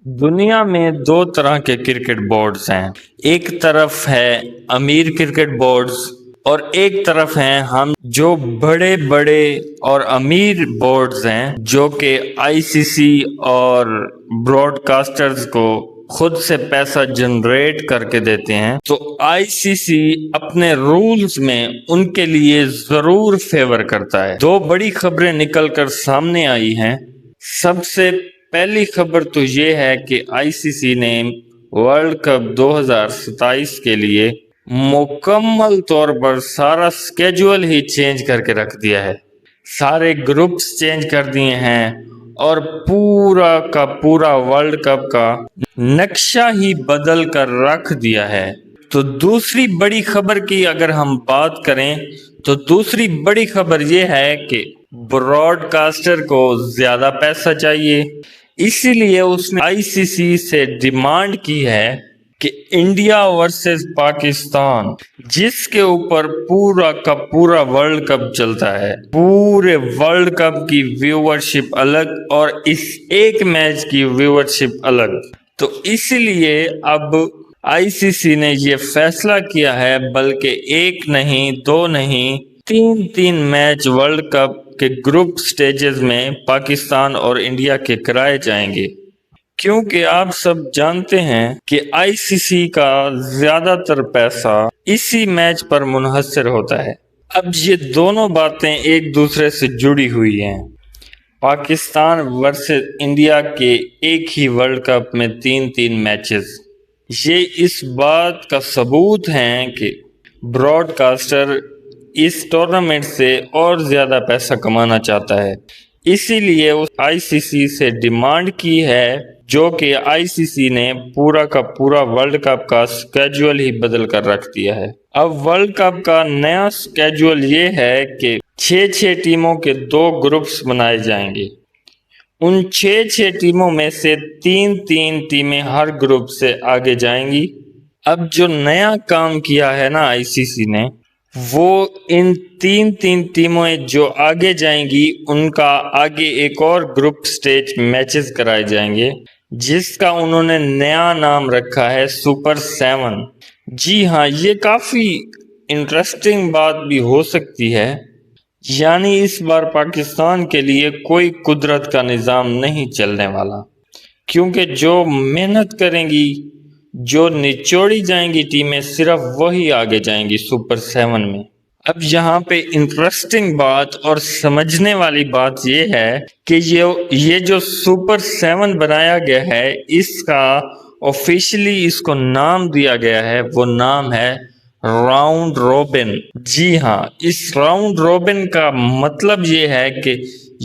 دنیا میں دو طرح کے کرکٹ بورڈز ہیں۔ ایک طرف ہے امیر کرکٹ بورڈز اور ایک طرف ہیں ہم جو بڑے بڑے اور امیر بورڈز ہیں جو کہ آئی سی سی اور براڈ کاسٹرز کو خود سے پیسہ جنریٹ کر کے دیتے ہیں۔ تو آئی سی سی اپنے رولز میں ان کے لیے ضرور فیور کرتا ہے۔ دو بڑی خبریں نکل کر سامنے آئی ہیں۔ سب سے پہلی خبر تو یہ ہے کہ آئی سی سی نے ورلڈ کپ 2027 کے لیے مکمل طور پر سارا سکیجول ہی چینج کر کے رکھ دیا ہے۔ سارے گروپس چینج کر دیے ہیں اور پورا کا پورا ورلڈ کپ کا نقشہ ہی بدل کر رکھ دیا ہے۔ تو دوسری بڑی خبر کی اگر ہم بات کریں تو دوسری بڑی خبر یہ ہے کہ براڈ کاسٹر کو زیادہ پیسہ چاہیے، اسی لیے اس نے آئی سی سی سے ڈیمانڈ کی ہے کہ انڈیا ورسز پاکستان، جس کے اوپر پورا کا پورا ورلڈ کپ چلتا ہے، پورے ورلڈ کپ کی ویورشپ الگ اور اس ایک میچ کی ویورشپ الگ، تو اسی لیے اب آئی سی سی نے یہ فیصلہ کیا ہے، بلکہ ایک نہیں دو نہیں تین میچ ورلڈ کپ کے گروپ سٹیجز میں پاکستان اور انڈیا کے کرائے جائیں گے، کیونکہ آپ سب جانتے ہیں کہ آئی سی سی کا زیادہ تر پیسہ اسی میچ پر منحصر ہوتا ہے۔ اب یہ دونوں باتیں ایک دوسرے سے جڑی ہوئی ہیں۔ پاکستان ورسز انڈیا کے ایک ہی ورلڈ کپ میں تین میچز، یہ اس بات کا ثبوت ہیں کہ براڈ کاسٹر اس ٹورنامنٹ سے اور زیادہ پیسہ کمانا چاہتا ہے، اسی لیے اس آئی سی سی سے ڈیمانڈ کی ہے، جو کہ آئی سی سی نے پورا کا پورا ورلڈ کپ کا سکیجول ہی بدل کر رکھ دیا ہے۔ اب ورلڈ کپ کا نیا سکیجول یہ ہے کہ 6 ٹیموں کے 2 گروپس بنائے جائیں گے۔ ان 6 ٹیموں میں سے 3 ٹیمیں ہر گروپ سے آگے جائیں گی۔ اب جو نیا کام کیا ہے نا آئی سی سی نے، وہ ان 3 ٹیموں جو آگے جائیں گی ان کا آگے ایک اور گروپ سٹیج میچز کرائے جائیں گے، جس کا انہوں نے نیا نام رکھا ہے سپر 7۔ جی ہاں، یہ کافی انٹرسٹنگ بات بھی ہو سکتی ہے، یعنی اس بار پاکستان کے لیے کوئی قدرت کا نظام نہیں چلنے والا، کیونکہ جو محنت کریں گی، جو نچوڑی جائیں گی ٹیمیں، صرف وہی آگے جائیں گی سپر 7 میں۔ اب یہاں پہ انٹرسٹنگ بات اور سمجھنے والی بات یہ ہے کہ یہ جو سپر 7 بنایا گیا ہے، اس کا آفیشلی اس کو نام دیا گیا ہے، وہ نام ہے راؤنڈ روبن۔ جی ہاں، اس راؤنڈ روبن کا مطلب یہ ہے کہ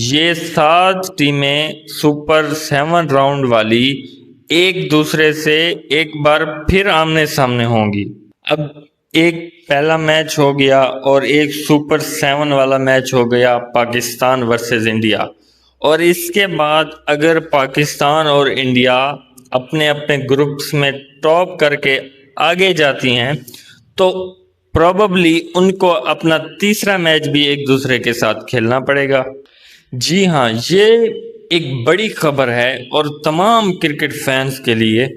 یہ 7 ٹیمیں سپر 7 راؤنڈ والی ایک دوسرے سے ایک بار پھر آمنے سامنے ہوں گی۔ اب ایک پہلا میچ ہو گیا اور ایک سپر 7 والا میچ ہو گیا پاکستان ورسز انڈیا، اور اس کے بعد اگر پاکستان اور انڈیا اپنے گروپس میں ٹاپ کر کے آگے جاتی ہیں تو پروبیبلی ان کو اپنا تیسرا میچ بھی ایک دوسرے کے ساتھ کھیلنا پڑے گا۔ جی ہاں، یہ ایک بڑی خبر ہے، اور تمام کرکٹ فینس کے لیے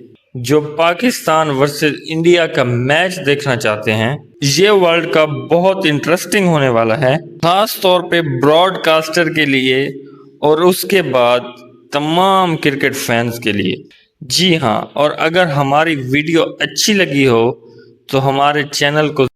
جو پاکستان ورسز انڈیا کا میچ دیکھنا چاہتے ہیں، یہ ورلڈ کپ بہت انٹرسٹنگ ہونے والا ہے، خاص طور پہ براڈ کاسٹر کے لیے اور اس کے بعد تمام کرکٹ فینس کے لیے۔ جی ہاں، اور اگر ہماری ویڈیو اچھی لگی ہو تو ہمارے چینل کو